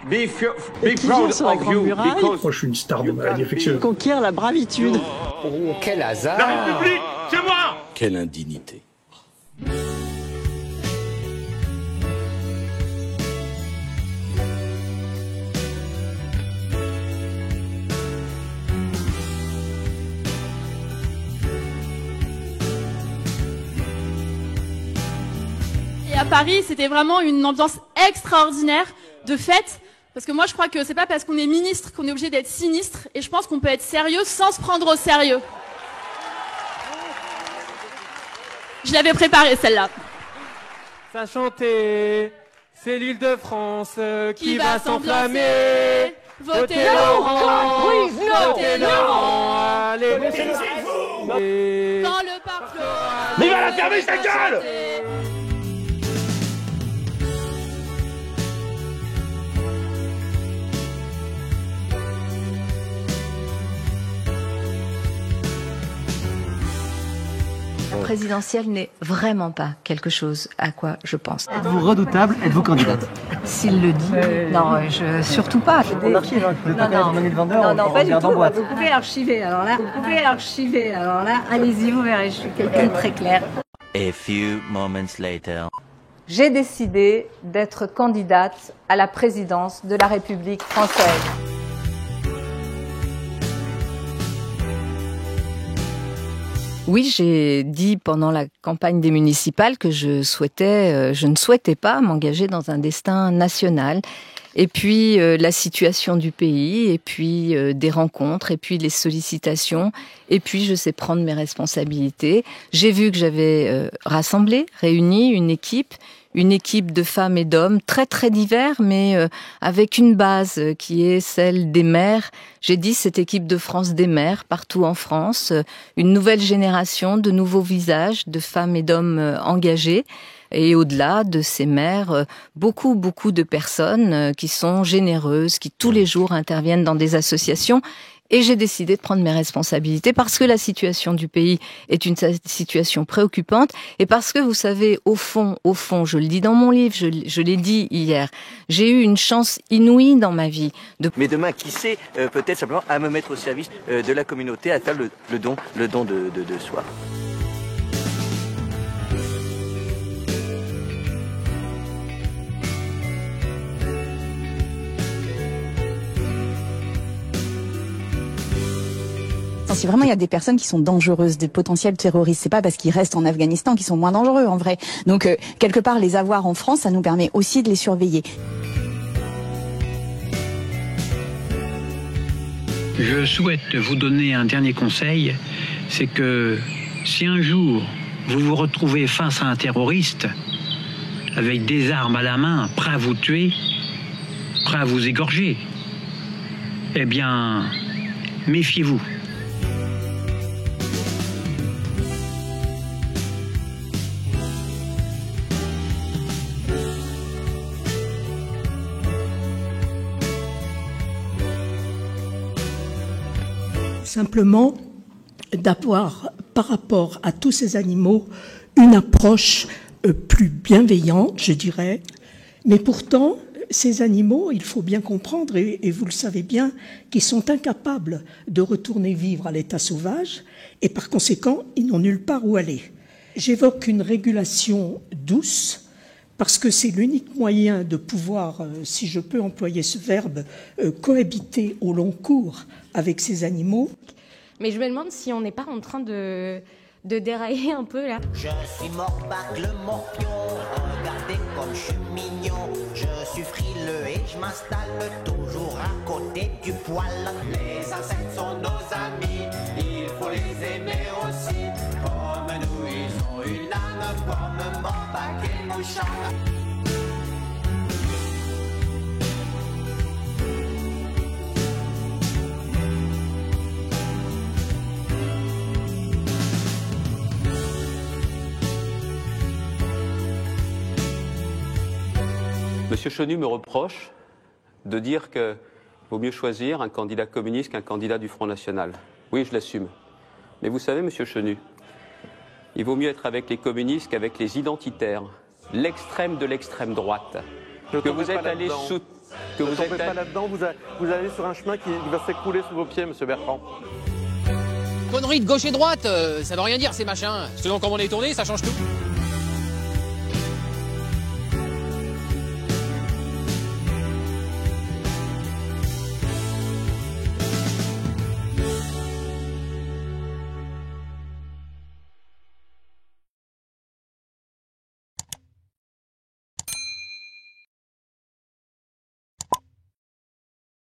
Be proud of you, because... Moi, je suis une star de maladie infectieuse. Conquérir la bravitude. Oh, quel hasard! La République, c'est moi! Quelle indignité. Et à Paris, c'était vraiment une ambiance extraordinaire de fête. Parce que moi, je crois que c'est pas parce qu'on est ministre qu'on est obligé d'être sinistre. Et je pense qu'on peut être sérieux sans se prendre au sérieux. Je l'avais préparée, celle-là. Ça chantait, c'est l'Île-de-France qui va s'enflammer. Votez Laurent, votez Laurent, allez, Quand le parc floral. Mais il va la fermer sa gueule! La présidentielle n'est vraiment pas quelque chose à quoi je pense. Êtes-vous redoutable? Êtes-vous candidate? S'il le dit, non, surtout pas. On archive, hein. Vous pouvez pas faire une monnaie de vendeur, non, on pas du regarde en tout. boîte. Vous pouvez archiver, alors là, allez-y, vous verrez, je suis quelqu'un de très clair. A few moments later. J'ai décidé d'être candidate à la présidence de la République française. Oui, j'ai dit pendant la campagne des municipales que je ne souhaitais pas m'engager dans un destin national. Et puis la situation du pays, et puis des rencontres, et puis les sollicitations, et puis je sais prendre mes responsabilités. J'ai vu que j'avais réuni une équipe de femmes et d'hommes très très divers, mais avec une base qui est celle des maires. J'ai dit cette équipe de France des maires partout en France, une nouvelle génération de nouveaux visages, de femmes et d'hommes engagés. Et au-delà de ces maires, beaucoup de personnes qui sont généreuses, qui tous les jours interviennent dans des associations. Et j'ai décidé de prendre mes responsabilités parce que la situation du pays est une situation préoccupante et parce que, vous savez, au fond, je le dis dans mon livre, je l'ai dit hier, j'ai eu une chance inouïe dans ma vie. Mais demain, qui sait, peut-être simplement à me mettre au service de la communauté, à faire le don de soi. Si vraiment il y a des personnes qui sont dangereuses, des potentiels terroristes, c'est pas parce qu'ils restent en Afghanistan qu'ils sont moins dangereux en vrai. Donc quelque part les avoir en France, ça nous permet aussi de les surveiller. Je souhaite vous donner un dernier conseil, c'est que si un jour vous vous retrouvez face à un terroriste avec des armes à la main, prêt à vous tuer, prêt à vous égorger, eh bien, méfiez-vous. Simplement d'avoir, par rapport à tous ces animaux, une approche plus bienveillante, je dirais. Mais pourtant, ces animaux, il faut bien comprendre, et vous le savez bien, qu'ils sont incapables de retourner vivre à l'état sauvage, et par conséquent, ils n'ont nulle part où aller. J'évoque une régulation douce, parce que c'est l'unique moyen de pouvoir, si je peux employer ce verbe, cohabiter au long cours avec ces animaux. Mais je me demande si on n'est pas en train de dérailler un peu là. Je suis morbac le morpion, regardez comme je suis mignon. Je suis frileux et je m'installe toujours à côté du poil. Les insectes sont nos amis, il faut les aimer aussi. Comme nous ils ont une âme, comme morbac et mouchard. Monsieur Chenu me reproche de dire qu'il vaut mieux choisir un candidat communiste qu'un candidat du Front National. Oui, je l'assume. Mais vous savez, Monsieur Chenu, il vaut mieux être avec les communistes qu'avec les identitaires, l'extrême de l'extrême droite, que vous êtes allé que Ne vous tombez êtes... pas là-dedans, vous allez sur un chemin qui va s'écrouler sous vos pieds, monsieur Bertrand. Conneries de gauche et droite, ça veut rien dire ces machins. Selon comment on est tourné, ça change tout.